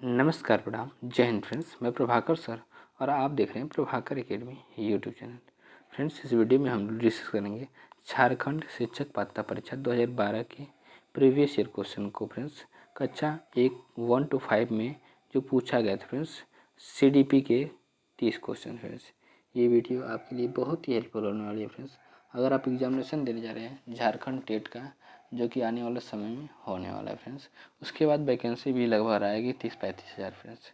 नमस्कार, प्रणाम, जय हिंद फ्रेंड्स। मैं प्रभाकर सर और आप देख रहे हैं Prabhakar academy YouTube channel. Friends, इस वीडियो में हम डिस्कस करेंगे झारखंड शिक्षक पात्रता परीक्षा 2012 के प्रीवियस ईयर क्वेश्चन को। फ्रेंड्स, कक्षा 1 to 5 में जो पूछा गया था फ्रेंड्स, CDP के 30 क्वेश्चन। फ्रेंड्स, ये वीडियो आपके लिए बहुत ही हेल्पफुल होने वाली है। फ्रेंड्स, अगर आप एग्जामिनेशन देने जा रहे हैं झारखंड टेट का, जो कि आने वाले समय में होने वाला है फ्रेंड्स, उसके बाद वैकेंसी भी लगभग आएगी 30-35 हज़ार। फ्रेंड्स,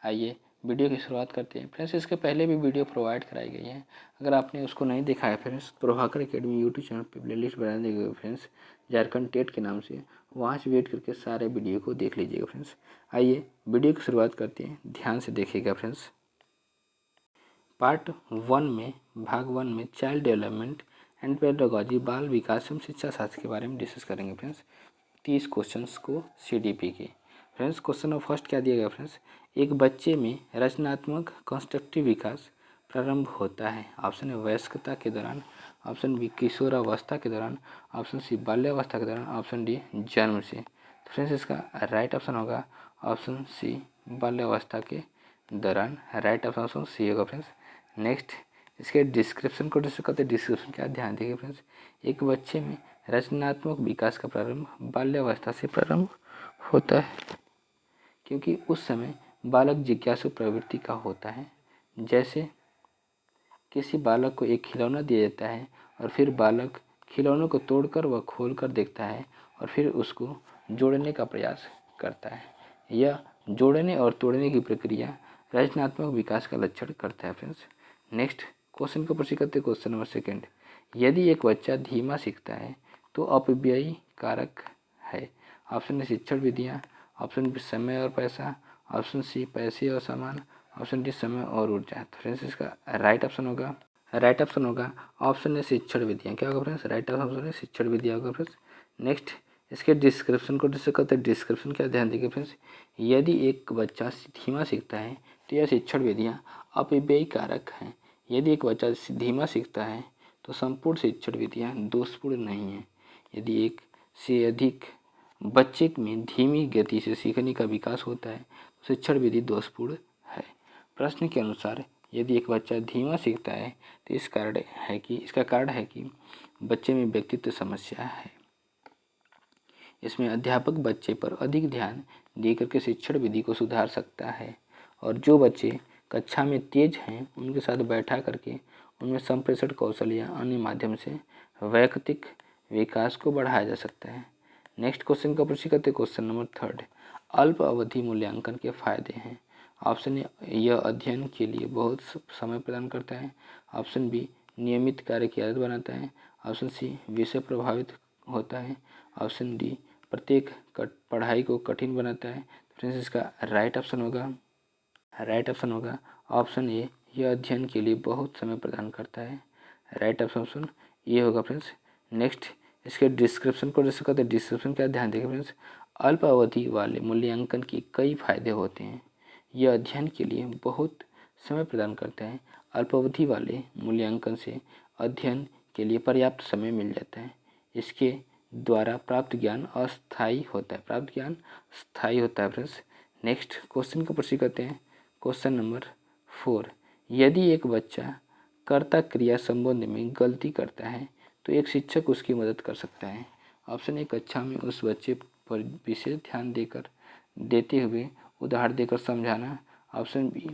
आइए वीडियो की शुरुआत करते हैं। फ्रेंड्स, इसके पहले भी वीडियो प्रोवाइड कराई गई है, अगर आपने उसको नहीं देखा है friends, Prabhakar academy YouTube channel पर प्लेलिस्ट बना दी गई फ्रेंड्स, झारखंड टेट के नाम से, वहाँ से वेट करके सारे वीडियो को देख लीजिएगा। फ्रेंड्स, आइए वीडियो की शुरुआत करते हैं, ध्यान से देखिएगा। फ्रेंड्स, पार्ट 1 में, भाग 1 में चाइल्ड डेवलपमेंट एंड पेडागोजी, बाल विकास एवं शिक्षा शास्त्र के बारे में डिस्कस करेंगे। फ्रेंड्स, 30 क्वेश्चंस को CDP के। फ्रेंड्स, क्वेश्चन नंबर फर्स्ट क्या दिया गया फ्रेंड्स, एक बच्चे में रचनात्मक कंस्ट्रक्टिव विकास प्रारंभ होता है। ऑप्शन है वयस्कता के दौरान, ऑप्शन बी किशोरावस्था के दौरान, ऑप्शन सी बाल्यावस्था के दौरान, ऑप्शन डी जन्म से। तो फ्रेंड्स, इसका राइट ऑप्शन होगा ऑप्शन सी, बाल्यावस्था के दौरान। राइट ऑप्शन सी होगा। फ्रेंड्स, नेक्स्ट, इसके डिस्क्रिप्शन को डिस्कस करते हैं। डिस्क्रिप्शन क्या, ध्यान देखिए फ्रेंड्स, एक बच्चे में रचनात्मक विकास का प्रारंभ बाल्यावस्था से प्रारंभ होता है, क्योंकि उस समय बालक जिज्ञासु प्रवृत्ति का होता है। जैसे किसी बालक को एक खिलौना दिया जाता है और फिर बालक खिलौनों को तोड़कर व खोलकर देखता है और फिर उसको जोड़ने का प्रयास करता है। यह जोड़ने और तोड़ने की प्रक्रिया रचनात्मक विकास का लक्षण करता है। फ्रेंड्स, नेक्स्ट क्वेश्चन को प्रश्न करते, क्वेश्चन नंबर सेकेंड, यदि एक बच्चा धीमा सीखता है तो अपव्ययी कारक है। ऑप्शन ए शिक्षण विधियाँ, ऑप्शन बी समय और पैसा, ऑप्शन सी पैसे और सामान, ऑप्शन डी समय और ऊर्जा। तो फ्रेंड्स, इसका राइट ऑप्शन होगा ऑप्शन ए शिक्षण विधियाँ। क्या होगा फ्रेंड्स, राइट ऑप्शन है शिक्षण विधियाँ होगा। फ्रेंड्स, नेक्स्ट, इसके डिस्क्रिप्शन को डिस्कस करते हैं। डिस्क्रिप्शन क्या, ध्यान देखिए फ्रेंड्स, यदि एक बच्चा धीमा सीखता है तो यह शिक्षण विधियाँ अपव्ययी कारक हैं। यदि एक बच्चा धीमा सीखता है तो संपूर्ण शिक्षण विधियाँ दोषपूर्ण नहीं हैं। यदि एक से अधिक बच्चे में धीमी गति से सीखने का विकास होता है तो शिक्षण विधि दोषपूर्ण है। प्रश्न के अनुसार यदि एक बच्चा धीमा सीखता है तो इसका कारण है कि बच्चे में व्यक्तित्व समस्या है। इसमें अध्यापक बच्चे पर अधिक ध्यान देकर के शिक्षण विधि को सुधार सकता है, और जो बच्चे कक्षा में तेज हैं उनके साथ बैठा करके उनमें संप्रेषण कौशल या अन्य माध्यम से वैयक्तिक विकास को बढ़ाया जा सकता है। नेक्स्ट क्वेश्चन का प्रश्न करते, क्वेश्चन नंबर थर्ड, अल्प अवधि मूल्यांकन के फायदे हैं। ऑप्शन ए, यह अध्ययन के लिए बहुत समय प्रदान करता है, ऑप्शन बी, नियमित कार्य की आदत बनाता है, ऑप्शन सी, विषय प्रभावित होता है, ऑप्शन डी, प्रत्येक पढ़ाई को कठिन बनाता है। फ्रेंड्स, इसका राइट ऑप्शन होगा ऑप्शन ए, यह अध्ययन के लिए बहुत समय प्रदान करता है। राइट ऑप्शन ये होगा। फ्रेंड्स, नेक्स्ट, इसके डिस्क्रिप्शन को डिस्कस करते हैं। डिस्क्रिप्शन क्या, ध्यान देखें फ्रेंड्स, अल्प अवधि वाले मूल्यांकन के कई फायदे होते हैं। यह अध्ययन के लिए बहुत समय प्रदान करता है। अल्प अवधि वाले मूल्यांकन से अध्ययन के लिए पर्याप्त समय मिल जाता है। इसके द्वारा प्राप्त ज्ञान स्थायी होता है। फ्रेंड्स, नेक्स्ट क्वेश्चन को प्रश्न करते हैं। क्वेश्चन नंबर 4, यदि एक बच्चा कर्ता क्रिया संबंध में गलती करता है तो एक शिक्षक उसकी मदद कर सकता है। ऑप्शन ए, कक्षा में उस बच्चे पर विशेष ध्यान देते हुए उदाहरण देकर समझाना, ऑप्शन बी,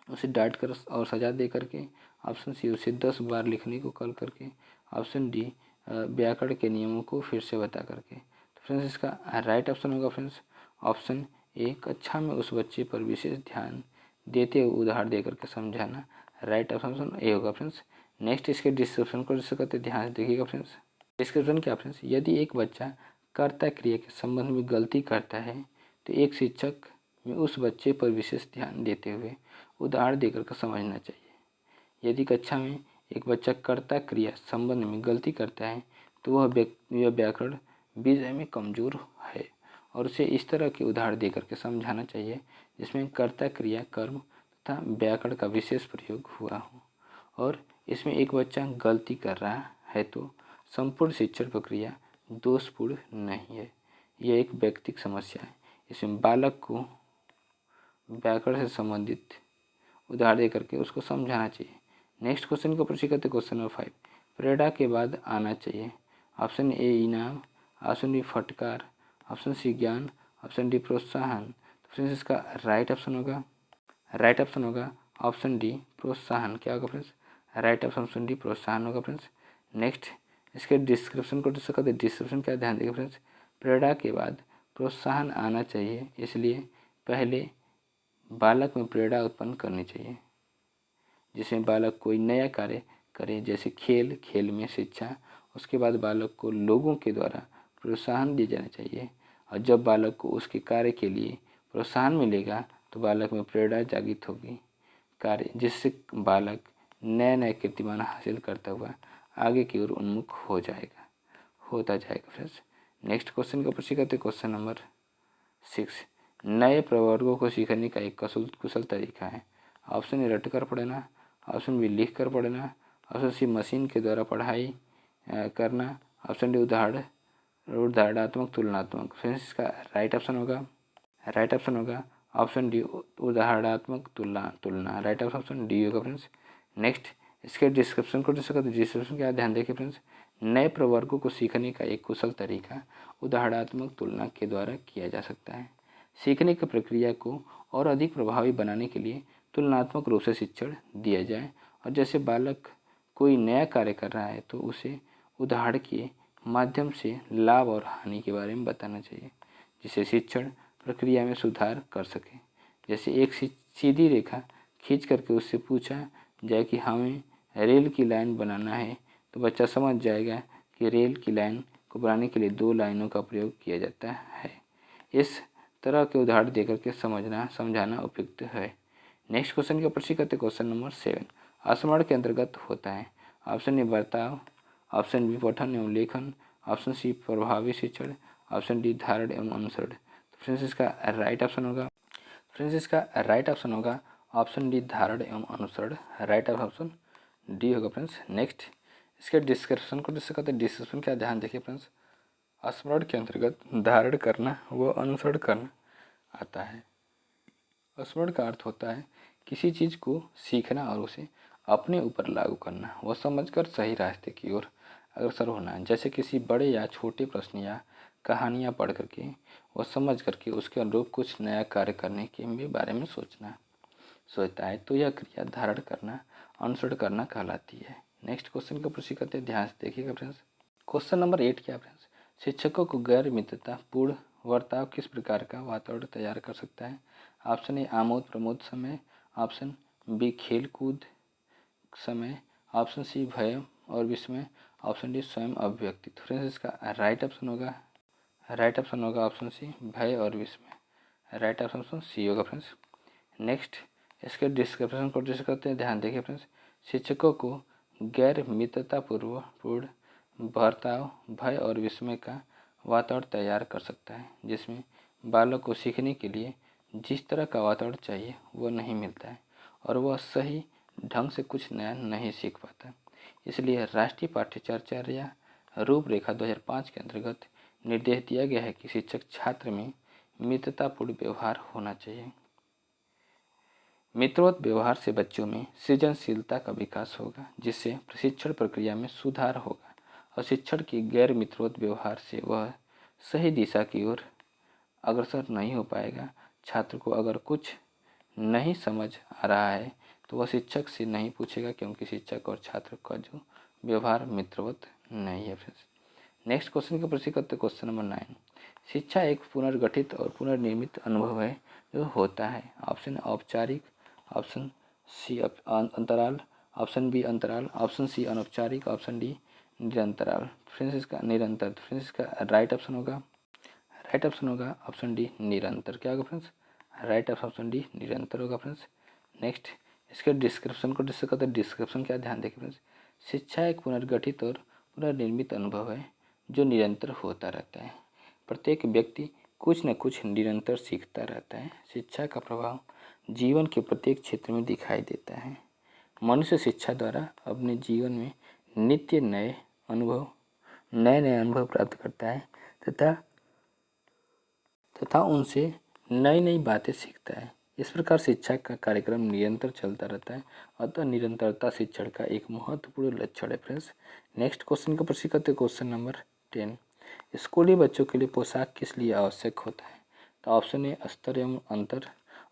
उसे डांट कर और सजा दे करके, ऑप्शन सी, उसे 10 बार लिखने को कॉल करके, ऑप्शन डी, व्याकरण के नियमों को फिर से बता करके। तो फ्रेंड्स, इसका राइट ऑप्शन होगा फ्रेंड्स ऑप्शन ए, कक्षा में उस बच्चे पर विशेष ध्यान देते हुए उदाहरण दे करके समझाना। राइट ऑप्शन ए होगा। फ्रेंड्स, नेक्स्ट, इसके डिस्क्रिप्शन को डिस्कस करते, ध्यान से देखिएगा। फ्रेंड्स, डिस्क्रिप्शन क्या फ्रेंड्स, यदि एक बच्चा कर्ता क्रिया के संबंध में गलती करता है तो एक शिक्षक में उस बच्चे पर विशेष ध्यान देते हुए उदाहरण देकर के समझना चाहिए। यदि कक्षा में एक बच्चा कर्ता क्रिया संबंध में गलती करता है तो वह व्याकरण विषय में कमज़ोर है और उसे इस तरह के उदाहरण देकर के समझाना चाहिए जिसमें कर्ता क्रिया कर्म तथा व्याकरण का विशेष प्रयोग हुआ हो, और इसमें एक बच्चा गलती कर रहा है तो संपूर्ण शिक्षण प्रक्रिया दोषपूर्ण नहीं है। यह एक व्यक्तिगत समस्या है। इसमें बालक को व्याकरण से संबंधित उदाहरण दे करके उसको समझाना चाहिए। नेक्स्ट क्वेश्चन को प्रश्न करते क्वेश्चन नंबर 5, प्रेरणा के बाद आना चाहिए। ऑप्शन ए इनाम, ऑप्शन बी फटकार, ऑप्शन सी ज्ञान, ऑप्शन डी प्रोत्साहन। तो फ्रेंड्स इसका राइट ऑप्शन होगा ऑप्शन डी प्रोत्साहन। क्या होगा फ्रेंड्स? राइट ऑप्शन डी प्रोत्साहन होगा फ्रेंड्स। नेक्स्ट इसके डिस्क्रिप्शन को डिस्कस करते, डिस्क्रिप्शन क्या ध्यान देगा फ्रेंड्स? प्रेरणा के बाद प्रोत्साहन आना चाहिए, इसलिए पहले बालक में प्रेरणा उत्पन्न करनी चाहिए, जिसमें बालक कोई नया कार्य करे, जैसे खेल में शिक्षा। उसके बाद बालक को लोगों के द्वारा प्रोत्साहन दिया जाना चाहिए, और जब बालक को उसके कार्य के लिए प्रोत्साहन मिलेगा तो बालक में प्रेरणा जागृत होगी कार्य, जिससे बालक नए नए कीर्तिमान हासिल करता हुआ आगे की ओर उन्मुख होता जाएगा फ्रेंड्स। नेक्स्ट क्वेश्चन को प्रश्न करते क्वेश्चन नंबर 6, नए प्रवर्गों को सीखने का एक कुशल तरीका है। ऑप्शन ए रट कर पढ़ना, ऑप्शन बी लिख कर पढ़ना, ऑप्शन सी मशीन के द्वारा पढ़ाई करना, ऑप्शन डी उदाहरणात्मक तुलनात्मक। फ्रेंड्स इसका राइट ऑप्शन होगा ऑप्शन डी उदाहरणात्मक तुलना। राइट ऑप्शन डी होगा फ्रेंड्स। नेक्स्ट इसके डिस्क्रिप्शन को डिस्कस करते, डिस्क्रिप्शन क्या ध्यान देखिए फ्रेंड्स? नए प्रवर्गों को सीखने का एक कुशल तरीका उदाहरणात्मक तुलना के द्वारा किया जा सकता है। सीखने की प्रक्रिया को और अधिक प्रभावी बनाने के लिए तुलनात्मक रूप से शिक्षण दिया जाए, और जैसे बालक कोई नया कार्य कर रहा है तो उसे उदाहरण के माध्यम से लाभ और हानि के बारे में बताना चाहिए, जिससे शिक्षण प्रक्रिया में सुधार कर सके। जैसे एक सीधी रेखा खींच करके उससे पूछा जाए कि हमें रेल की लाइन बनाना है, तो बच्चा समझ जाएगा कि रेल की लाइन को बनाने के लिए 2 लाइनों का प्रयोग किया जाता है। इस तरह के उदाहरण देकर के समझाना उपयुक्त है। नेक्स्ट क्वेश्चन का प्रश्न करते क्वेश्चन नंबर 7, स्मरण के अंतर्गत होता है। ऑप्शन ए बर्ताव, ऑप्शन बी पठन एवं लेखन, ऑप्शन सी प्रभावी शिक्षण, ऑप्शन डी धारण एवं अनुसरण। फ्रेंड्स इसका राइट ऑप्शन होगा ऑप्शन डी धारण एवं अनुसरण। राइट ऑप्शन डी होगा फ्रेंड्स। नेक्स्ट इसके डिस्क्रिप्शन को डिस्कस करते हैं। डिस्क्रिप्शन क्या ध्यान देखिए फ्रेंड्स? स्मरण के अंतर्गत धारण करना व अनुसरण करना आता है। स्मरण का अर्थ होता है किसी चीज़ को सीखना और उसे अपने ऊपर लागू करना, वह समझकर सही रास्ते की ओर अग्रसर होना। जैसे किसी बड़े या छोटे प्रश्न या कहानियाँ पढ़ करके वह समझ करके उसके अनुरूप कुछ नया कार्य करने के बारे में सोचता है, तो यह क्रिया धारण करना, अनुसरण करना कहलाती है। नेक्स्ट क्वेश्चन का प्रश्न करते हैं, ध्यान से देखिएगा फ्रेंड्स। क्वेश्चन नंबर 8 क्या फ्रेंड्स? शिक्षकों को गैर मित्रतापूर्ण वर्ताव किस प्रकार का वातावरण तैयार कर सकता है? ऑप्शन ए आमोद प्रमोद समय, ऑप्शन बी खेल कूद समय, ऑप्शन सी भय और विस्मय, ऑप्शन डी स्वयं अभिव्यक्ति। फ्रेंड्स इसका राइट ऑप्शन होगा ऑप्शन सी भय और विस्मय। राइट ऑप्शन सी होगा फ्रेंड्स। नेक्स्ट इसके डिस्क्रिप्शन को डिस्कस करते हैं, ध्यान देखिए फ्रेंड्स। शिक्षकों को गैर मित्रतापूर्ण बर्ताव, भय और विस्मय का वातावरण तैयार कर सकता है, जिसमें बालक को सीखने के लिए जिस तरह का वातावरण चाहिए वह नहीं मिलता है और वह सही ढंग से कुछ नया नहीं सीख पाता। इसलिए राष्ट्रीय पाठ्यचर्या रूपरेखा 2005 के अंतर्गत निर्देश दिया गया है कि शिक्षक छात्र में मित्रतापूर्ण व्यवहार होना चाहिए। मित्रवत व्यवहार से बच्चों में सृजनशीलता का विकास होगा, जिससे प्रशिक्षण प्रक्रिया में सुधार होगा, और शिक्षण के गैर मित्रवत व्यवहार से वह सही दिशा की ओर अग्रसर नहीं हो पाएगा। छात्र को अगर कुछ नहीं समझ आ रहा है तो वह शिक्षक से नहीं पूछेगा, क्योंकि शिक्षक और छात्र का जो व्यवहार मित्रवत नहीं है फ्रेंड्स। नेक्स्ट क्वेश्चन का प्रश्न करते क्वेश्चन नंबर 9, शिक्षा एक पुनर्गठित और पुनर्निर्मित अनुभव है जो होता है। ऑप्शन औपचारिक, ऑप्शन सी अंतराल, ऑप्शन बी अंतराल, ऑप्शन सी अनौपचारिक, ऑप्शन डी निरंतराल। फ्रेंड्स इसका निरंतर। फ्रेंड्स इसका राइट ऑप्शन होगा ऑप्शन डी निरंतर। क्या होगा फ्रेंड्स? राइट ऑप्शन डी निरंतर होगा फ्रेंड्स। नेक्स्ट इसके डिस्क्रिप्शन को डिस्कस करते हैं। डिस्क्रिप्शन क्या ध्यान देखिए फ्रेंड्स। शिक्षा एक पुनर्गठित और पुनर्निर्मित अनुभव है जो निरंतर होता रहता है। प्रत्येक व्यक्ति कुछ न कुछ निरंतर सीखता रहता है। शिक्षा का प्रभाव जीवन के प्रत्येक क्षेत्र में दिखाई देता है। मनुष्य शिक्षा द्वारा अपने जीवन में नित्य नए नए अनुभव प्राप्त करता है तथा उनसे नई नई बातें सीखता है। इस प्रकार शिक्षा का कार्यक्रम निरंतर चलता रहता है, अतः निरंतरता शिक्षण का एक महत्वपूर्ण लक्षण है फ्रेंड्स। नेक्स्ट क्वेश्चन का प्रश्न करते हैं, क्वेश्चन नंबर 10। स्कूली बच्चों के लिए पोशाक किस लिए आवश्यक होता है? तो ऑप्शन ए स्तर एवं अंतर,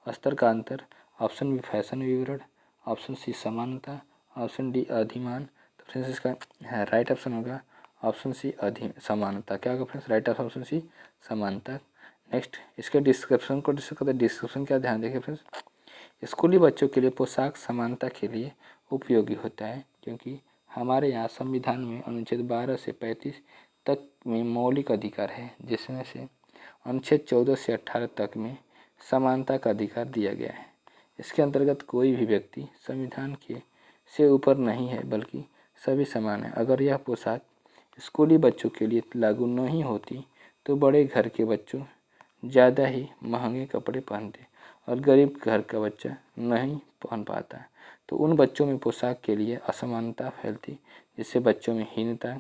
स्तर का अंतर, ऑप्शन बी फैशन विवरण, ऑप्शन सी समानता, ऑप्शन डी अधिमान। तो फ्रेंड्स इसका राइट ऑप्शन होगा ऑप्शन सी समानता। क्या होगा फ्रेंड्स? राइट ऑप्शन सी समानता। नेक्स्ट इसके डिस्क्रिप्शन को डिस्कस करते हैं। डिस्क्रिप्शन क्या, ध्यान देखिए फ्रेंड्स। स्कूली बच्चों के लिए पोशाक समानता के लिए उपयोगी होता है, क्योंकि हमारे यहाँ संविधान में अनुच्छेद 12 से 35 तक में मौलिक अधिकार है, जिसमें से अनुच्छेद 14 से 18 तक में समानता का अधिकार दिया गया है। इसके अंतर्गत कोई भी व्यक्ति संविधान के से ऊपर नहीं है, बल्कि सभी समान है। अगर यह पोशाक स्कूली बच्चों के लिए लागू नहीं होती तो बड़े घर के बच्चों ज़्यादा ही महंगे कपड़े पहनते और गरीब घर का बच्चा नहीं पहन पाता, तो उन बच्चों में पोशाक के लिए असमानता फैलती, जिससे बच्चों में हीनता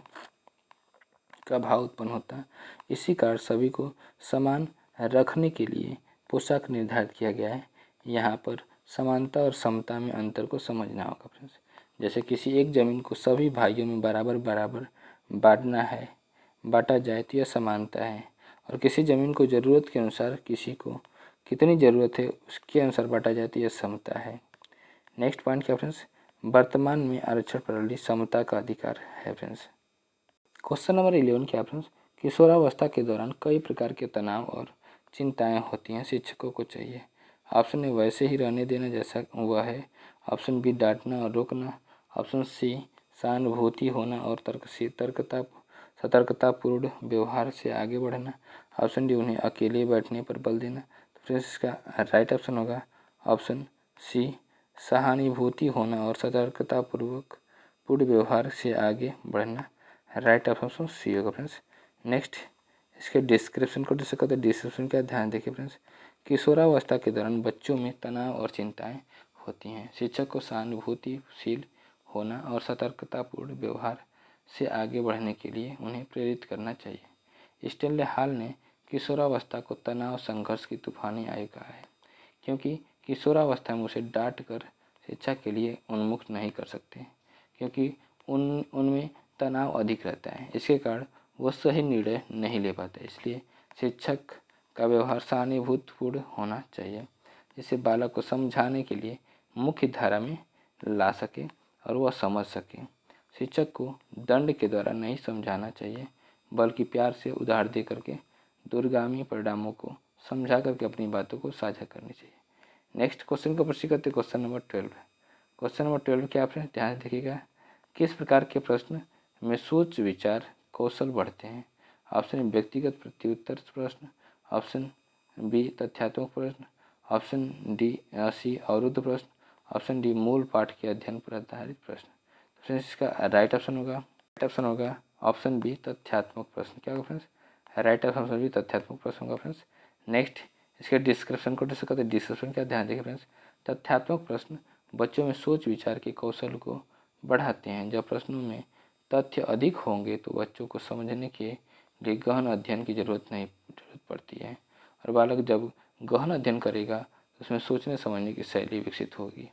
का भाव उत्पन्न होता। इसी कारण सभी को समान रखने के लिए पोशाक निर्धारित किया गया है। यहाँ पर समानता और समता में अंतर को समझना होगा फ्रेंड्स। जैसे किसी एक ज़मीन को सभी भाइयों में बराबर बराबर बांटा जाए तो यह समानता है, और किसी ज़मीन को ज़रूरत के अनुसार किसी को कितनी ज़रूरत है उसके अनुसार बांटा जाए तो यह समता है। नेक्स्ट पॉइंट क्या फ्रेंड्स? वर्तमान में आरक्षण प्रणाली समता का अधिकार है फ्रेंड्स। क्वेश्चन नंबर 11 क्या फ्रेंड्स? किशोरावस्था के दौरान कई प्रकार के तनाव और चिंताएं होती हैं, शिक्षकों को चाहिए। ऑप्शन ए वैसे ही रहने देना जैसा हुआ है, ऑप्शन बी डांटना और रोकना, ऑप्शन सी सहानुभूति होना और सतर्कतापूर्ण व्यवहार से आगे बढ़ना, ऑप्शन डी उन्हें अकेले बैठने पर बल देना। तो फ्रेंड्स इसका राइट ऑप्शन होगा ऑप्शन सी सहानुभूति होना और सतर्कतापूर्ण व्यवहार से आगे बढ़ना। राइट ऑप्शन सी होगा फ्रेंड्स। नेक्स्ट इसके डिस्क्रिप्शन को डिस्कस करते हैं। डिस्क्रिप्शन क्या, ध्यान देखिए फ्रेंड्स। किशोरावस्था के दौरान बच्चों में तनाव और चिंताएं होती हैं। शिक्षक को सहानुभूतिशील होना और सतर्कतापूर्ण व्यवहार से आगे बढ़ने के लिए उन्हें प्रेरित करना चाहिए। स्टेनले हॉल ने किशोरावस्था को तनाव संघर्ष की तूफानी आयु कहा है, क्योंकि किशोरावस्था में उसे डांट कर शिक्षा के लिए उन्मुख नहीं कर सकते, क्योंकि उनमें तनाव अधिक रहता है। इसके कारण वह सही निर्णय नहीं ले पाते। इसलिए शिक्षक का व्यवहार सहानुभूतिपूर्ण होना चाहिए, जिससे बालक को समझाने के लिए मुख्य धारा में ला सके और वह समझ सके। शिक्षक को दंड के द्वारा नहीं समझाना चाहिए, बल्कि प्यार से उदाहरण दे करके दूरगामी परिणामों को समझा करके अपनी बातों को साझा करनी चाहिए। नेक्स्ट क्वेश्चन का प्रश्न करते क्वेश्चन नंबर 12। क्वेश्चन नंबर 12 क्या आप ध्यान देखिएगा। किस प्रकार के प्रश्न में सोच विचार कौशल बढ़ते हैं? ऑप्शन व्यक्तिगत प्रत्युत्तर प्रश्न, ऑप्शन बी तथ्यात्मक प्रश्न, ऑप्शन डी सी अवरुद्ध प्रश्न, ऑप्शन डी मूल पाठ के अध्ययन पर आधारित प्रश्न। फ्रेंड्स इसका राइट ऑप्शन होगा ऑप्शन बी तथ्यात्मक प्रश्न। क्या होगा फ्रेंड्स? राइट ऑप्शन बी तथ्यात्मक प्रश्न होगा फ्रेंड्स। नेक्स्ट इसके डिस्क्रिप्शन को डिस्कस करते हैं। डिस्क्रिप्शन क्या, ध्यान देखिए फ्रेंड्स। तथ्यात्मक प्रश्न बच्चों में सोच विचार के कौशल को बढ़ाते हैं। जब प्रश्नों में तथ्य अधिक होंगे तो बच्चों को समझने के लिए गहन अध्ययन की जरूरत पड़ती है, और बालक जब गहन अध्ययन करेगा तो उसमें सोचने समझने की शैली विकसित होगी,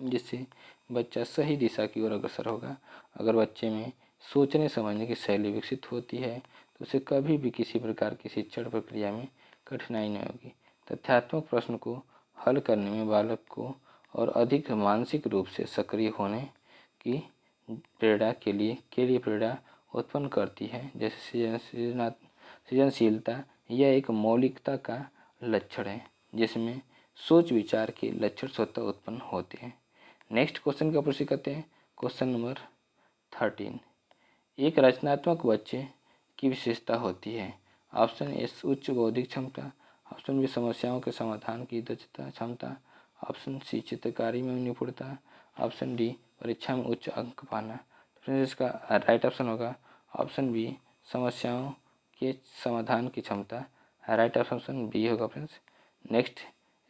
जिससे बच्चा सही दिशा की ओर अग्रसर होगा। अगर बच्चे में सोचने समझने की शैली विकसित होती है तो उसे कभी भी किसी प्रकार की शिक्षण प्रक्रिया में कठिनाई नहीं होगी। तथ्यात्मक प्रश्न को हल करने में बालक को और अधिक मानसिक रूप से सक्रिय होने की प्रेरणा के लिए प्रेरणा उत्पन्न करती है। जैसे सृजनशीलता, यह एक मौलिकता का लक्षण है जिसमें सोच विचार के लक्षण स्वतः उत्पन्न होते हैं। नेक्स्ट क्वेश्चन का प्रश्न करते हैं। Question number 13। एक रचनात्मक बच्चे की विशेषता होती है। ऑप्शन ए उच्च बौद्धिक क्षमता, ऑप्शन बी समस्याओं के समाधान की दक्षता क्षमता, ऑप्शन सी चित्रकारी में निपुणता, ऑप्शन डी परीक्षा में उच्च अंक पाना। फ्रेंड्स इसका राइट ऑप्शन होगा ऑप्शन बी समस्याओं के समाधान की क्षमता। राइट ऑप्शन बी होगा फ्रेंड्स। नेक्स्ट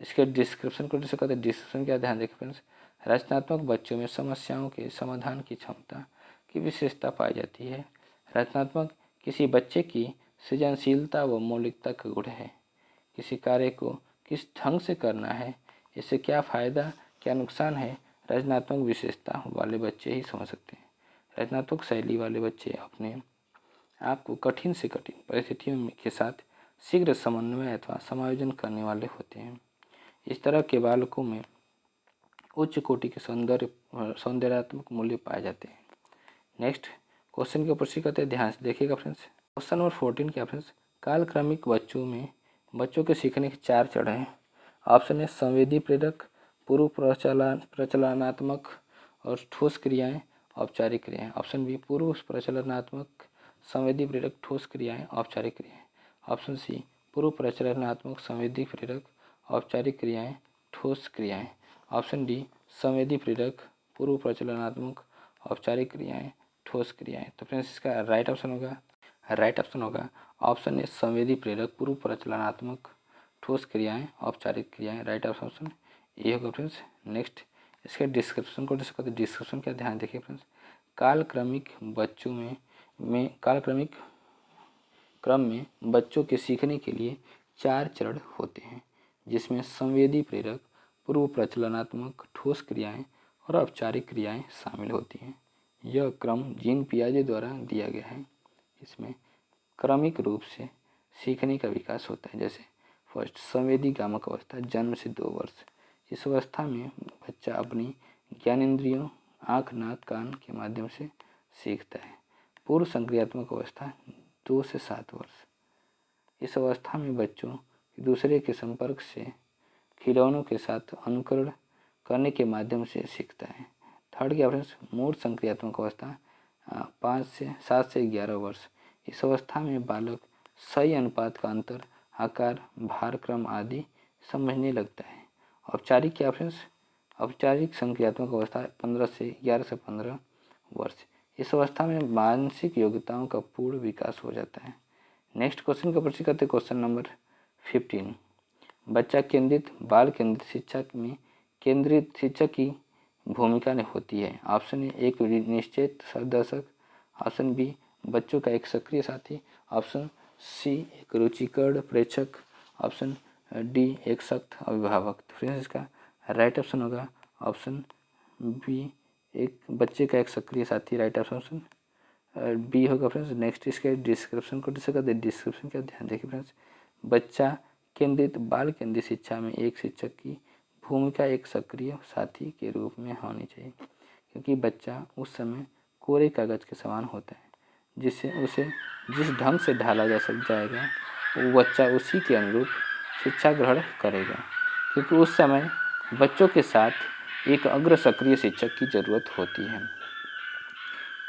इसके डिस्क्रिप्शन को डिस्कस करते हैं। डिस्क्रिप्शन क्या, ध्यान देखिए फ्रेंड्स। रचनात्मक बच्चों में समस्याओं के समाधान की क्षमता की विशेषता पाई जाती है। रचनात्मक किसी बच्चे की सृजनशीलता व मौलिकता का गुण है। किसी कार्य को किस ढंग से करना है, इससे क्या फ़ायदा क्या नुकसान है, रचनात्मक विशेषता वाले बच्चे ही समझ सकते हैं। रचनात्मक शैली वाले बच्चे अपने आप को कठिन से कठिन परिस्थितियों के साथ शीघ्र समन्वय अथवा समायोजन करने वाले होते हैं। इस तरह के बालकों में उच्च कोटि के सौंदर्यात्मक मूल्य पाए जाते हैं। नेक्स्ट क्वेश्चन के ऊपर से कहते हैं, ध्यान से देखिएगा फ्रेंड्स। क्वेश्चन नंबर 14 क्या फ्रेंड्स, कालक्रमिक बच्चों के सीखने के 4 चरण हैं। ऑप्शन है संवेदी प्रेरक, पूर्व प्रचलनात्मक और ठोस क्रियाएं, औपचारिक क्रियाएं। ऑप्शन बी पूर्व प्रचलनात्मक, संवेदी प्रेरक, ठोस क्रियाएं, औपचारिक क्रियाएं। ऑप्शन सी पूर्व प्रचलनात्मक, संवेदी प्रेरक, औपचारिक क्रियाएं, ठोस क्रियाएं। ऑप्शन डी संवेदी प्रेरक, पूर्व प्रचलनात्मक, औपचारिक क्रियाएं, ठोस क्रियाएं। तो फ्रेंड्स इसका राइट ऑप्शन होगा ऑप्शन ए संवेदी प्रेरक, पूर्व प्रचलनात्मक, ठोस क्रियाएं, औपचारिक क्रियाएं। राइट ऑप्शन ये होगा फ्रेंड्स। नेक्स्ट इसके डिस्क्रिप्शन को डिस्कस करते हैं। डिस्क्रिप्शन क्या, ध्यान देखिए फ्रेंड्स। कालक्रमिक क्रम में बच्चों के सीखने के लिए 4 चरण होते हैं, जिसमें संवेदी प्रेरक, पूर्व प्रचलनात्मक, ठोस क्रियाएं और औपचारिक क्रियाएं शामिल होती हैं। यह क्रम जीन पियाजे द्वारा दिया गया है। इसमें क्रमिक रूप से सीखने का विकास होता है। जैसे फर्स्ट संवेदी गामक अवस्था, जन्म से 2 वर्ष। इस अवस्था में बच्चा अपनी ज्ञानेंद्रियों आँख, नाक, कान के माध्यम से सीखता है। पूर्व संक्रियात्मक अवस्था 2 से 7 वर्ष। इस अवस्था में बच्चों दूसरे के संपर्क से खिलौनों के साथ अनुकरण करने के माध्यम से सीखता है। थर्ड क्या फ्रेंड्स, मूल संक्रियात्मक अवस्था 7 से 11 वर्ष। इस अवस्था में बालक सही अनुपात का अंतर, आकार, भार, क्रम आदि समझने लगता है। औपचारिक क्या फ्रेंड्स, औपचारिक संक्रियात्मक अवस्था 11 से 15 वर्ष। इस अवस्था में मानसिक योग्यताओं का पूर्ण विकास हो जाता है। नेक्स्ट क्वेश्चन का परिचय करते हैं। क्वेश्चन नंबर 15, बच्चा केंद्रित बाल केंद्रित शिक्षा में केंद्रित शिक्षक की भूमिका होती है। ऑप्शन ए एक निश्चित दर्शक, ऑप्शन बी बच्चों का एक सक्रिय साथी, ऑप्शन सी एक रुचिकर प्रेक्षक, ऑप्शन डी एक सख्त अभिभावक। तो फ्रेंड्स इसका राइट ऑप्शन होगा ऑप्शन बी एक बच्चे का एक सक्रिय साथी। राइट ऑप्शन बी होगा फ्रेंड्स। नेक्स्ट इसके डिस्क्रिप्शन को डिस्कस करते हैं। डिस्क्रिप्शन क्या, ध्यान देखिए फ्रेंड्स। बच्चा केंद्रित बाल केंद्रित शिक्षा में एक शिक्षक की भूमिका एक सक्रिय साथी के रूप में होनी चाहिए, क्योंकि बच्चा उस समय कोरे कागज के समान होता है, जिससे उसे जिस ढंग से ढाला जाएगा वो बच्चा उसी के अनुरूप शिक्षा ग्रहण करेगा। क्योंकि उस समय बच्चों के साथ एक अग्र सक्रिय शिक्षक की ज़रूरत होती है,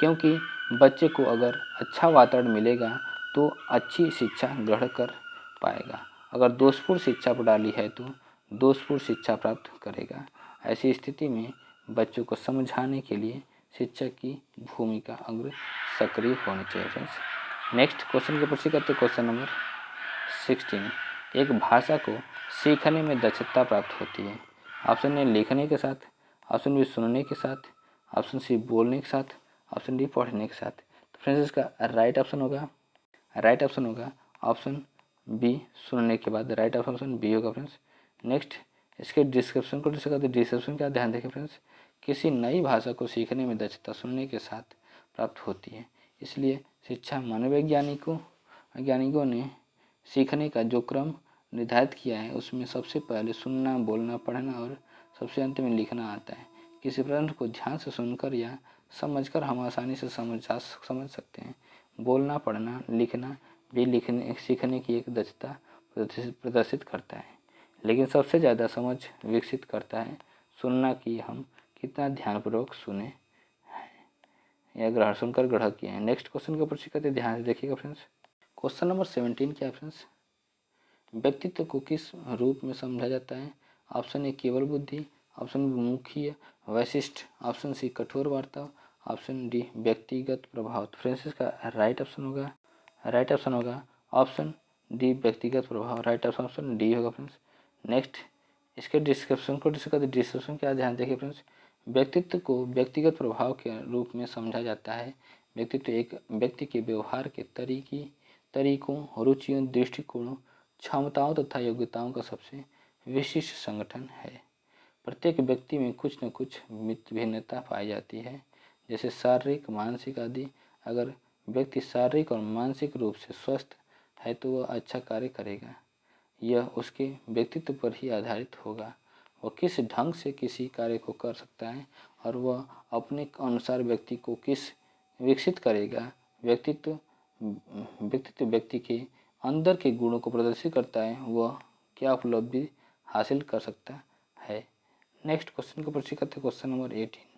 क्योंकि बच्चे को अगर अच्छा वातावरण मिलेगा तो अच्छी शिक्षा ग्रहण कर पाएगा। अगर दोषपूर्ण शिक्षा प्रणाली है तो दोषपूर्ण शिक्षा प्राप्त करेगा। ऐसी स्थिति में बच्चों को समझाने के लिए शिक्षक की भूमिका अग्र सक्रिय होनी चाहिए फ्रेंड्स। नेक्स्ट क्वेश्चन के प्रश्न करते क्वेश्चन नंबर 16, एक भाषा को सीखने में दक्षता प्राप्त होती है। ऑप्शन ए लिखने के साथ, ऑप्शन बी सुनने के साथ, ऑप्शन सी बोलने के साथ, ऑप्शन डी पढ़ने के साथ। तो फ्रेंड्स इसका राइट ऑप्शन होगा ऑप्शन बी सुनने के बाद। राइट ऑप्शन बी होगा फ्रेंड्स। नेक्स्ट इसके डिस्क्रिप्शन को डिस्कस करते हैं। डिस्क्रिप्शन क्या, ध्यान देखें फ्रेंड्स। किसी नई भाषा को सीखने में दक्षता सुनने के साथ प्राप्त होती है, इसलिए शिक्षा मनोवैज्ञानिकों ने सीखने का जो क्रम निर्धारित किया है उसमें सबसे पहले सुनना, बोलना, पढ़ना और सबसे अंत में लिखना आता है। किसी प्रश्न को ध्यान से सुनकर या समझकर हम आसानी से समझ सकते हैं। बोलना, पढ़ना, लिखना भी सीखने की एक दक्षता प्रदर्शित करता है, लेकिन सबसे ज़्यादा समझ विकसित करता है सुनना, कि हम कितना ध्यानपूर्वक सुने हैं या ग्रहण सुनकर ग्रहण किए हैं। नेक्स्ट क्वेश्चन के ऊपर करते ध्यान से देखिएगा फ्रेंड्स। क्वेश्चन नंबर 17 क्या है फ्रेंड्स, व्यक्तित्व को किस रूप में समझा जाता है। ऑप्शन ए केवल बुद्धि, ऑप्शन बी मुख्य वैशिष्ट, ऑप्शन सी कठोर वार्ता, ऑप्शन डी व्यक्तिगत प्रभाव। तो फ्रेंड्स इसका राइट ऑप्शन होगा ऑप्शन डी व्यक्तिगत प्रभाव। राइट ऑप्शन डी होगा फ्रेंड्स। नेक्स्ट इसके डिस्क्रिप्शन को डिस्कस करते। डिस्क्रिप्शन क्या, ध्यान देखिए फ्रेंड्स। व्यक्तित्व को व्यक्तिगत प्रभाव के रूप में समझा जाता है। व्यक्तित्व एक व्यक्ति के व्यवहार के तरीकों, रुचियों, दृष्टिकोणों, क्षमताओं तथा योग्यताओं का सबसे विशिष्ट संगठन है। प्रत्येक व्यक्ति में कुछ न कुछ भिन्नता पाई जाती है, जैसे शारीरिक, मानसिक आदि। अगर व्यक्ति शारीरिक और मानसिक रूप से स्वस्थ है तो वह अच्छा कार्य करेगा। यह उसके व्यक्तित्व पर ही आधारित होगा, वह किस ढंग से किसी कार्य को कर सकता है और वह अपने अनुसार व्यक्ति को किस विकसित करेगा। व्यक्तित्व व्यक्तित्व व्यक्ति के अंदर के गुणों को प्रदर्शित करता है, वह क्या उपलब्धि हासिल कर सकता है। नेक्स्ट क्वेश्चन को प्रश्न करते हैं, क्वेश्चन नंबर 18।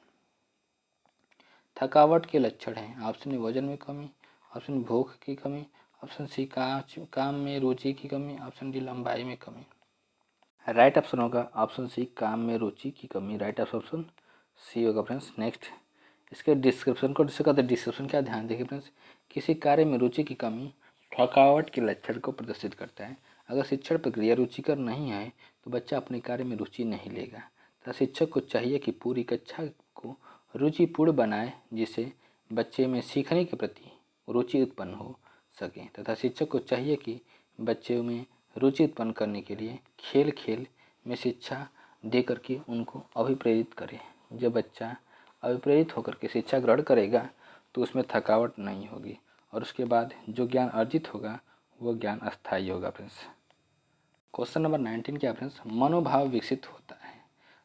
थकावट के लक्षण हैं। ऑप्शन ए वजन में कमी, ऑप्शन बी भूख की कमी, ऑप्शन सी काम में रुचि की कमी, ऑप्शन डी लंबाई में कमी। राइट ऑप्शन होगा ऑप्शन सी, काम में रुचि की कमी। राइट ऑप्शन सी होगा फ्रेंड्स। नेक्स्ट इसके डिस्क्रिप्शन को डिस्कस करते हैं। डिस्क्रिप्शन क्या, ध्यान देखिए फ्रेंड्स। किसी कार्य में रुचि की कमी थकावट के लक्षण को प्रदर्शित करता है। अगर शिक्षण प्रक्रिया रुचिकर नहीं है तो बच्चा अपने कार्य में रुचि नहीं लेगा तथा शिक्षक को चाहिए कि पूरी कक्षा को रुचिपूर्ण बनाए, जिससे बच्चे में सीखने के प्रति रुचि उत्पन्न हो सके। तथा शिक्षक को चाहिए कि बच्चे में रुचि उत्पन्न करने के लिए खेल खेल में शिक्षा दे करके उनको अभिप्रेरित करे। जब बच्चा अभिप्रेरित होकर के शिक्षा ग्रहण करेगा तो उसमें थकावट नहीं होगी और उसके बाद जो ज्ञान अर्जित होगा वो ज्ञान अस्थायी होगा फ्रेंड्स। क्वेश्चन नंबर 19 क्या फ्रेंड्स, मनोभाव विकसित होता है।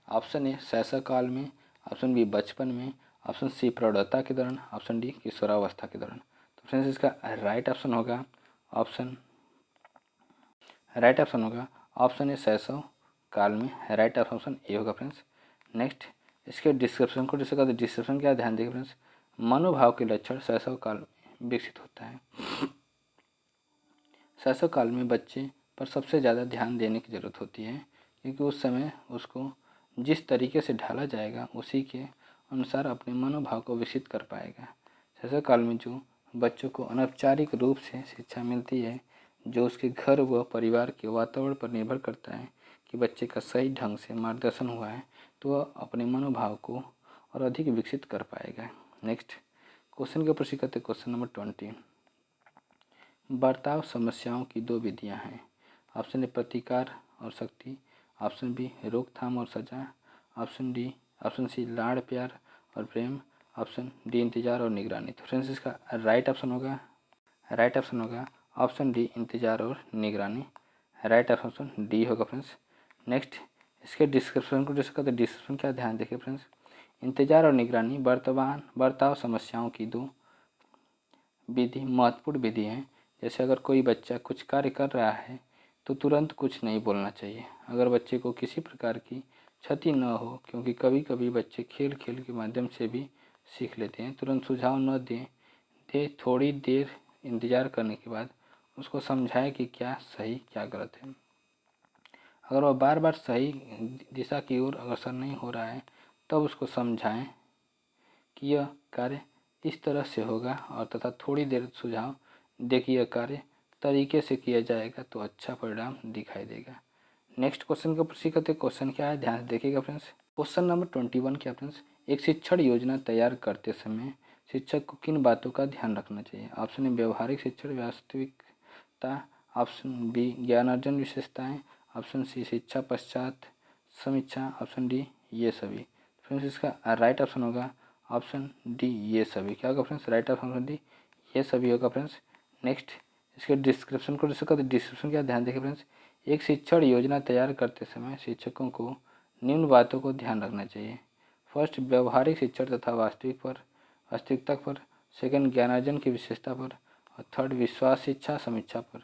ऑप्शन ए शैशव काल में, ऑप्शन बी बचपन में, ऑप्शन सी प्रौढ़ता के दौरान, ऑप्शन डी किशोरावस्था के दौरान। तो फ्रेंड्स इसका राइट ऑप्शन होगा ऑप्शन ए शैशव काल में। राइट ऑप्शन ए होगा फ्रेंड्स। नेक्स्ट इसके डिस्क्रिप्शन को डिस्कस करते हैं। डिस्क्रिप्शन क्या, ध्यान देखिए फ्रेंड्स। मनोभाव के लक्षण शैशव काल में विकसित होता है। शैशव काल में बच्चे पर सबसे ज़्यादा ध्यान देने की ज़रूरत होती है, क्योंकि उस समय उसको जिस तरीके से ढाला जाएगा उसी के अनुसार अपने मनोभाव को विकसित कर पाएगा। शैशव काल में जो बच्चों को अनौपचारिक रूप से शिक्षा मिलती है, जो उसके घर व परिवार के वातावरण पर निर्भर करता है कि बच्चे का सही ढंग से मार्गदर्शन हुआ है, तो वह अपने मनोभाव को और अधिक विकसित कर पाएगा। नेक्स्ट क्वेश्चन के प्रश्न करते क्वेश्चन नंबर 20। बर्ताव समस्याओं की दो विधियां हैं। ऑप्शन ए प्रतिकार और शक्ति, ऑप्शन बी रोकथाम और सजा, ऑप्शन सी लाड़ प्यार और प्रेम, ऑप्शन डी इंतजार और निगरानी। तो फ्रेंड्स इसका राइट ऑप्शन होगा ऑप्शन डी इंतजार और निगरानी। राइट ऑप्शन डी होगा फ्रेंड्स। नेक्स्ट इसके डिस्क्रिप्शन को डिस्कस करते हैं। डिस्क्रिप्शन क्या, ध्यान देखिए फ्रेंड्स। इंतजार और निगरानी बर्ताव समस्याओं की दो विधि महत्वपूर्ण विधि हैं। जैसे अगर कोई बच्चा कुछ कार्य कर रहा है तो तुरंत कुछ नहीं बोलना चाहिए, अगर बच्चे को किसी प्रकार की क्षति न हो, क्योंकि कभी कभी बच्चे खेल खेल के माध्यम से भी सीख लेते हैं। तुरंत सुझाव न दें, थोड़ी देर इंतज़ार करने के बाद उसको समझाएं कि क्या सही क्या गलत है। अगर वह बार बार सही दिशा की ओर अग्रसर नहीं हो रहा है तब उसको समझाएं कि यह कार्य इस तरह से होगा और तथा थोड़ी देर सुझाव दे कि यह कार्य तरीके से किया जाएगा तो अच्छा परिणाम दिखाई देगा। नेक्स्ट क्वेश्चन का प्रश्न करते हैं। क्वेश्चन क्या है, ध्यान से देखिएगा फ्रेंड्स। क्वेश्चन नंबर 21 क्या फ्रेंड्स, एक शिक्षण योजना तैयार करते समय शिक्षक को किन बातों का ध्यान रखना चाहिए। ऑप्शन ए व्यवहारिक शिक्षण वास्तविकता, ऑप्शन बी ज्ञानार्जन विशेषताएं, ऑप्शन सी शिक्षा पश्चात समीक्षा, ऑप्शन डी ये सभी। फ्रेंड्स इसका राइट ऑप्शन होगा ऑप्शन डी ये सभी। क्या होगा फ्रेंड्स, राइट ऑप्शन डी ये सभी होगा फ्रेंड्स। नेक्स्ट इसके डिस्क्रिप्शन को डिस्कस करते हैं। डिस्क्रिप्शन क्या, ध्यान देखिए फ्रेंड्स। एक शिक्षण योजना तैयार करते समय शिक्षकों को निम्न बातों को ध्यान रखना चाहिए। फर्स्ट व्यवहारिक शिक्षण तथा वास्तविकता पर, सेकंड ज्ञानार्जन की विशेषता पर, और थर्ड विश्वास शिक्षा समीक्षा पर,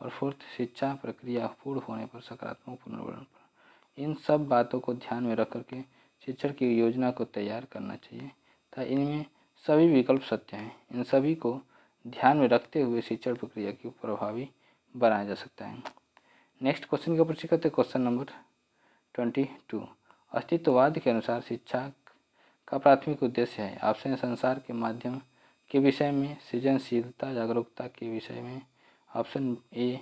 और फोर्थ शिक्षा प्रक्रिया पूर्ण होने पर सकारात्मक पुनर्वर्ण पर। इन सब बातों को ध्यान में रख करके शिक्षण की योजना को तैयार करना चाहिए तथा इनमें सभी विकल्प सत्य हैं। इन सभी को ध्यान में रखते हुए शिक्षण प्रक्रिया को प्रभावी बनाया जा सकता है। नेक्स्ट क्वेश्चन का प्रश्न करते हैं। Question number 22। अस्तित्ववाद के अनुसार शिक्षा का प्राथमिक उद्देश्य है। ऑप्शन संसार के माध्यम के विषय में, सृजनशीलता जागरूकता के विषय में, ऑप्शन ए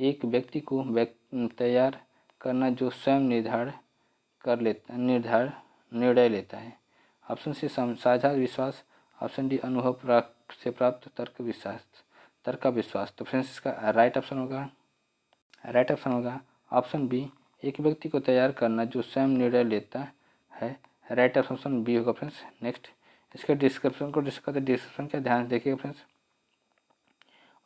एक व्यक्ति को तैयार करना जो स्वयं निर्णय लेता है, ऑप्शन सी साझा विश्वास, ऑप्शन डी अनुभव से प्राप्त तर्क का विश्वास। तो फ्रेंड्स इसका राइट ऑप्शन होगा ऑप्शन बी एक व्यक्ति को तैयार करना जो स्वयं निर्णय लेता है, राइट ऑप्शन बी होगा फ्रेंड्स। नेक्स्ट इसके डिस्क्रिप्शन को डिस्कस करते, डिस्क्रिप्शन क्या ध्यान से देखिएगा फ्रेंड्स।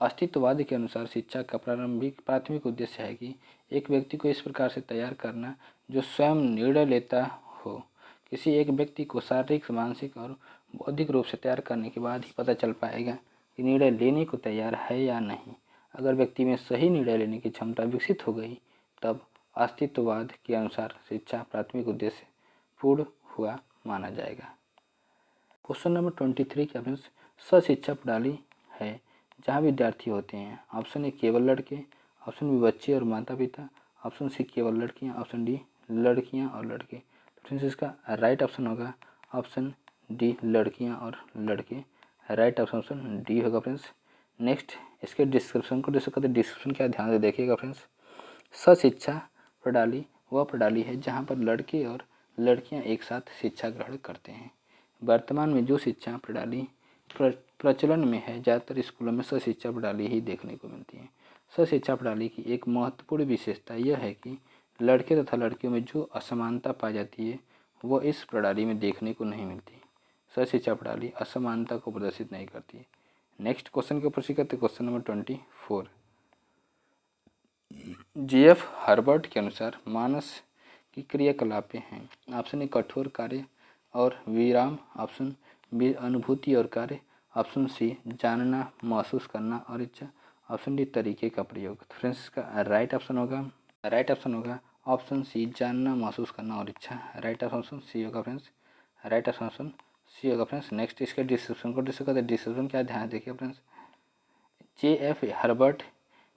अस्तित्ववाद के अनुसार शिक्षा का प्राथमिक उद्देश्य है कि एक व्यक्ति को इस प्रकार से तैयार करना जो स्वयं निर्णय लेता हो। किसी एक व्यक्ति को शारीरिक, मानसिक और बौद्धिक रूप से तैयार करने के बाद ही पता चल पाएगा कि निर्णय लेने को तैयार है या नहीं। अगर व्यक्ति में सही निर्णय लेने की क्षमता विकसित हो गई तब अस्तित्ववाद के अनुसार शिक्षा प्राथमिक उद्देश्य पूर्ण हुआ माना जाएगा। क्वेश्चन नंबर 23 क्या फ्रेंड्स, शिक्षा प्रणाली है जहाँ विद्यार्थी होते हैं। ऑप्शन ए केवल लड़के, ऑप्शन बी बच्चे और माता पिता, ऑप्शन सी केवल लड़कियाँ, ऑप्शन डी लड़कियाँ और लड़के। तो फ्रेंड्स इसका राइट ऑप्शन होगा ऑप्शन डी लड़कियाँ और लड़के, राइट ऑप्शन डी होगा फ्रेंड्स। नेक्स्ट इसके डिस्क्रिप्शन को डिस्कस करते, डिस्क्रिप्शन क्या ध्यान से देखिएगा फ्रेंड्स। शिक्षा प्रणाली वह प्रणाली है जहाँ पर लड़के और लड़कियाँ एक साथ शिक्षा ग्रहण करते हैं। वर्तमान में जो शिक्षा प्रणाली प्रचलन में है, ज़्यादातर स्कूलों में शिक्षा प्रणाली ही देखने को मिलती है। शिक्षा प्रणाली की एक महत्वपूर्ण विशेषता यह है कि लड़के तथा लड़कियों में जो असमानता पाई जाती है वह इस प्रणाली में देखने को नहीं मिलती। शिक्षा प्रणाली असमानता को प्रदर्शित नहीं करती है। नेक्स्ट क्वेश्चन के ऊपर करते, क्वेश्चन नंबर 24। G.F. हर्बर्ट के अनुसार मानस की क्रियाकलापें हैं। ऑप्शन ए कठोर कार्य और विराम, ऑप्शन बी अनुभूति और कार्य, ऑप्शन सी जानना, महसूस करना और इच्छा, ऑप्शन डी तरीके का प्रयोग। फ्रेंड्स इसका राइट ऑप्शन होगा ऑप्शन सी जानना, महसूस करना और इच्छा, राइट ऑप्शन सी होगा फ्रेंड्स, राइट ऑप्शन सी होगा फ्रेंड्स। नेक्स्ट इसके डिस्क्रिप्शन को डिस्कस करते, डिस्क्रिप्शन क्या ध्यान देखिए फ्रेंड्स। J.F. हर्बर्ट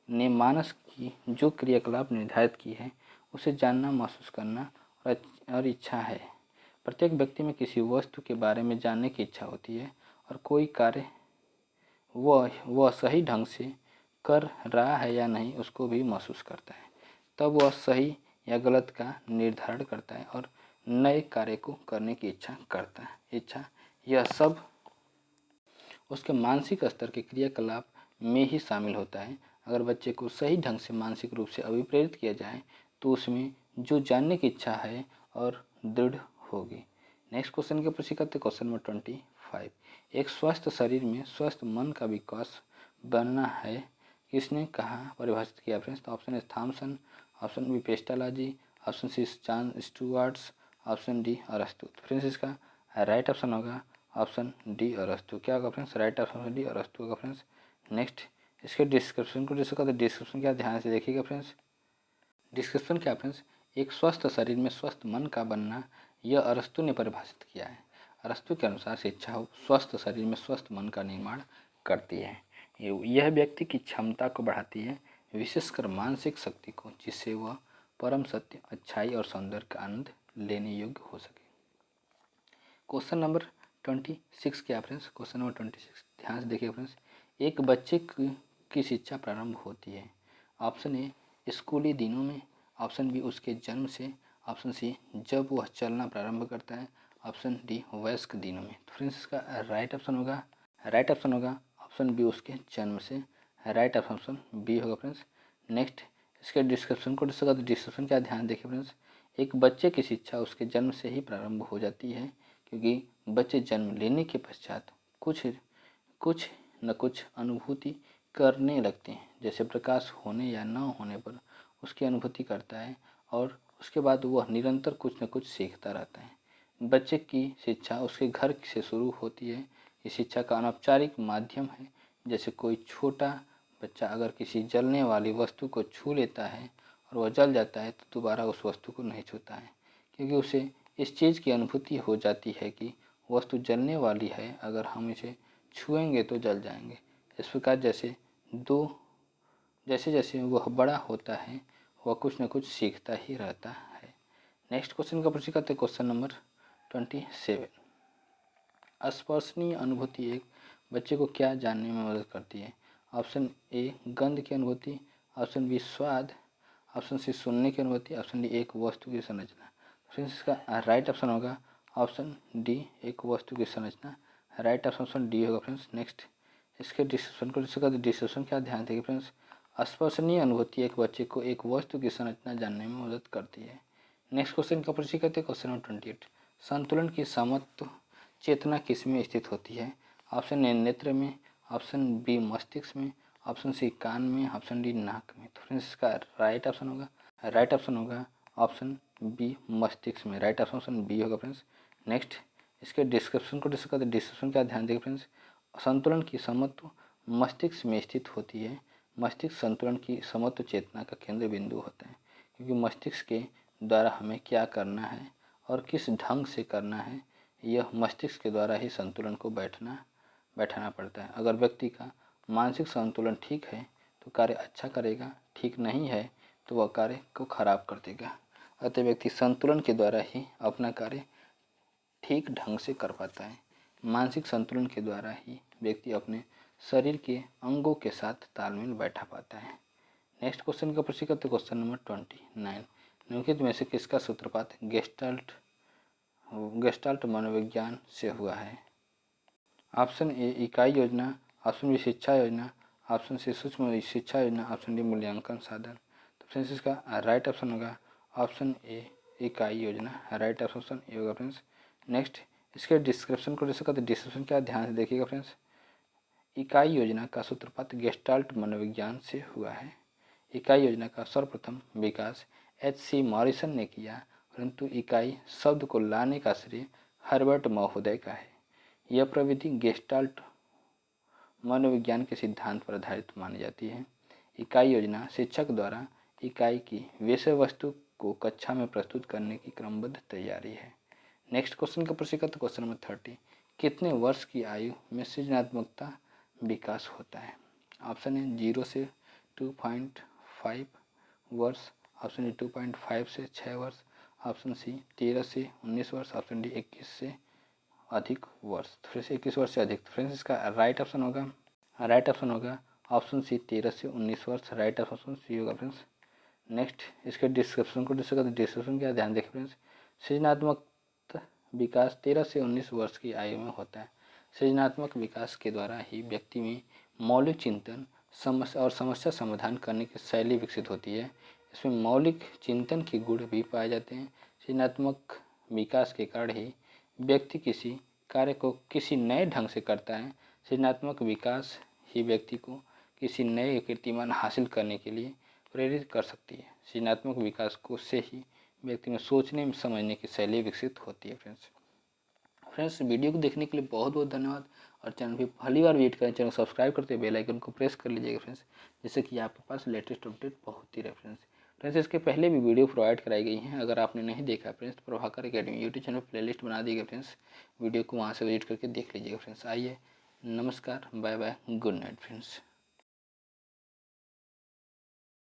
ने मानस की जो क्रियाकलाप निर्धारित की है उसे जानना, महसूस करना और इच्छा है। प्रत्येक व्यक्ति में किसी वस्तु के बारे में जानने की इच्छा होती है और कोई कार्य वह सही ढंग से कर रहा है या नहीं उसको भी महसूस करता है। तब वह सही या गलत का निर्धारण करता है और नए कार्य को करने की इच्छा करता है। यह सब उसके मानसिक स्तर के क्रियाकलाप में ही शामिल होता है। अगर बच्चे को सही ढंग से मानसिक रूप से अभिप्रेरित किया जाए तो उसमें जो जानने की इच्छा है और दृढ़ होगी। नेक्स्ट क्वेश्चन के ऊपर करते, क्वेश्चन नंबर 25। एक स्वस्थ शरीर में स्वस्थ मन का विकास बनना है, किसने कहा, परिभाषित किया फ्रेंड्स। तो option A Thomson, option B Pestalozzi, option C John Stuarts, option D अरस्तु। फ्रेंड्स इसका राइट ऑप्शन होगा ऑप्शन डी अरस्तु। क्या होगा फ्रेंड्स, राइट ऑप्शन डी अरस्तु होगा फ्रेंड्स। नेक्स्ट इसके डिस्क्रिप्शन को डिस्कस करते, डिस्क्रिप्शन क्या ध्यान से देखिएगा फ्रेंड्स। डिस्क्रिप्शन क्या फ्रेंड्स, एक स्वस्थ शरीर में स्वस्थ मन का बनना, यह अरस्तु ने परिभाषित किया है। अरस्तु के अनुसार शिक्षा स्वस्थ शरीर में स्वस्थ मन का निर्माण करती है। यह व्यक्ति की क्षमता को बढ़ाती है, विशेषकर मानसिक शक्ति को, जिससे वह परम सत्य, अच्छाई और सौंदर्य का आनंद लेने योग्य हो सके। क्वेश्चन नंबर 26 क्या फ्रेंड्स, क्वेश्चन नंबर 26 ध्यान से देखिए फ्रेंड्स। एक बच्चे की शिक्षा प्रारंभ होती है। ऑप्शन ए स्कूली दिनों में, ऑप्शन बी उसके जन्म से, ऑप्शन सी जब वह चलना प्रारंभ करता है, ऑप्शन डी वयस्क दिनों में। तो फ्रेंड्स इसका राइट ऑप्शन होगा ऑप्शन बी उसके जन्म से, राइट ऑप्शन बी होगा फ्रेंड्स। नेक्स्ट इसके डिस्क्रिप्शन को डिस्कस, डिस्क्रिप्शन क्या ध्यान देखिए फ्रेंड्स। एक बच्चे की शिक्षा उसके जन्म से ही प्रारंभ हो जाती है, क्योंकि बच्चे जन्म लेने के पश्चात कुछ न कुछ अनुभूति करने लगते हैं। जैसे प्रकाश होने या न होने पर उसकी अनुभूति करता है और उसके बाद वह निरंतर कुछ न कुछ सीखता रहता है। बच्चे की शिक्षा उसके घर से शुरू होती है। ये शिक्षा का अनौपचारिक माध्यम है। जैसे कोई छोटा बच्चा अगर किसी जलने वाली वस्तु को छू लेता है और वह जल जाता है तो दोबारा उस वस्तु को नहीं छूता है, क्योंकि उसे इस चीज़ की अनुभूति हो जाती है कि वस्तु जलने वाली है, अगर हम इसे छुएंगे तो जल जाएंगे। इस प्रकार जैसे जैसे वह बड़ा होता है वह कुछ न कुछ सीखता ही रहता है। नेक्स्ट क्वेश्चन का परिचय करते हैं, क्वेश्चन नंबर 27। स्पर्शनीय अनुभूति एक बच्चे को क्या जानने में मदद करती है। ऑप्शन ए गंध की अनुभूति, ऑप्शन बी स्वाद, ऑप्शन सी सुनने की अनुभूति, ऑप्शन डी एक वस्तु की संरचना। फ्रेंड्स इसका राइट ऑप्शन होगा ऑप्शन डी एक वस्तु की संरचना, राइट ऑप्शन डी होगा फ्रेंड्स। नेक्स्ट इसके डिस्क्रिप्शन को डिस्कस, डिस्क्रिप्शन क्या ध्यान देंगे फ्रेंड्स। स्पर्शनीय अनुभूति एक बच्चे को एक वस्तु की संरचना जानने में मदद करती है। नेक्स्ट क्वेश्चन का परिचय करते हैं। क्वेश्चन नंबर 28, संतुलन की समत्व चेतना किसमें स्थित होती है? ऑप्शन ए नेत्र में, ऑप्शन बी मस्तिष्क में, ऑप्शन सी कान में, ऑप्शन डी नाक में। तो फ्रेंड्स इसका राइट ऑप्शन होगा ऑप्शन बी मस्तिष्क में। राइट ऑप्शन बी होगा फ्रेंड्स। नेक्स्ट इसके डिस्क्रिप्शन को डिस्कस करते हैं। डिस्क्रिप्शन का ध्यान दें फ्रेंड्स। संतुलन की समत्व मस्तिष्क में स्थित होती है। मस्तिष्क संतुलन की समत्व चेतना का केंद्र बिंदु होता है, क्योंकि मस्तिष्क के द्वारा हमें क्या करना है और किस ढंग से करना है, यह मस्तिष्क के द्वारा ही संतुलन को बैठाना पड़ता है। अगर व्यक्ति का मानसिक संतुलन ठीक है तो कार्य अच्छा करेगा, ठीक नहीं है तो वह कार्य को खराब कर देगा। अतः व्यक्ति संतुलन के द्वारा ही अपना कार्य ठीक ढंग से कर पाता है। मानसिक संतुलन के द्वारा ही व्यक्ति अपने शरीर के अंगों के साथ तालमेल बैठा पाता है। नेक्स्ट क्वेश्चन का प्रश्न करते क्वेश्चन नंबर 29, निम्नलिखित में से किसका सूत्रपात गेस्टाल्ट मनोविज्ञान से हुआ है? ऑप्शन ए इकाई योजना, ऑप्शन बी शिक्षा योजना, ऑप्शन सी सूक्ष्म शिक्षा योजना, ऑप्शन डी मूल्यांकन साधन। तो फ्रेंड्स इसका राइट ऑप्शन होगा ऑप्शन ए इकाई योजना। राइट ऑप्शन ए होगा फ्रेंड्स। नेक्स्ट इसके डिस्क्रिप्शन को डिस्कस करते हैं। डिस्क्रिप्शन क्या ध्यान से देखिएगा फ्रेंड्स। इकाई योजना का सूत्रपात गेस्टाल्ट मनोविज्ञान से हुआ है। इकाई योजना का सर्वप्रथम विकास H.C. मॉरिसन ने किया, परंतु इकाई शब्द को लाने का श्रेय हर्बर्ट महोदय का है। यह प्रविधि गेस्टाल्ट मनोविज्ञान के सिद्धांत पर आधारित मानी जाती है। इकाई योजना शिक्षक द्वारा इकाई की विषय वस्तु को कक्षा में प्रस्तुत करने की क्रमबद्ध तैयारी है। नेक्स्ट क्वेश्चन का प्रश्न करते क्वेश्चन नंबर 30, कितने वर्ष की आयु में सृजनात्मकता विकास होता है? ऑप्शन ए 0 से 2.5 वर्ष, ऑप्शन डी 2.5 से 6 वर्ष, ऑप्शन सी 13 से 19 वर्ष, ऑप्शन डी 21 से अधिक वर्ष। फिर से 21 वर्ष से अधिक। फ्रेंड्स इसका राइट ऑप्शन होगा ऑप्शन सी 13 से 19 वर्ष। राइट ऑप्शन सी होगा फ्रेंड्स। नेक्स्ट इसके डिस्क्रिप्शन को डिस्कस करते हैं। डिस्क्रिप्शन क्या ध्यान देखें फ्रेंड्स। सृजनात्मक विकास 13 से 19 वर्ष की आयु में होता है। सृजनात्मक विकास के द्वारा ही व्यक्ति में मौलिक चिंतन समस्या समाधान करने की शैली विकसित होती है। इसमें मौलिक चिंतन के गुण भी पाए जाते हैं। सृजनात्मक विकास के कारण ही व्यक्ति किसी कार्य को किसी नए ढंग से करता है। सृजनात्मक विकास ही व्यक्ति को किसी नए कीर्तिमान हासिल करने के लिए प्रेरित कर सकती है। सृजनात्मक विकास को से ही व्यक्ति में सोचने में समझने की शैली विकसित होती है। फ्रेंड्स वीडियो को देखने के लिए बहुत बहुत धन्यवाद। और चैनल पे पहली बार विजिट करें, चैनल को सब्सक्राइब करते बेल आइकन को प्रेस कर लीजिएगा फ्रेंड्स, जिससे कि आपके पास लेटेस्ट अपडेट पहुंचती रहे। फ्रेंड्स इसके पहले भी वीडियो प्रोवाइड कराई गई हैं, अगर आपने नहीं देखा फ्रेंड्स तो Prabhakar academy YouTube channel playlist बना दी गई फ्रेंड्स, वीडियो को वहाँ से विजिट करके देख लीजिएगा फ्रेंड्स। आइए, नमस्कार, bye bye, good night friends.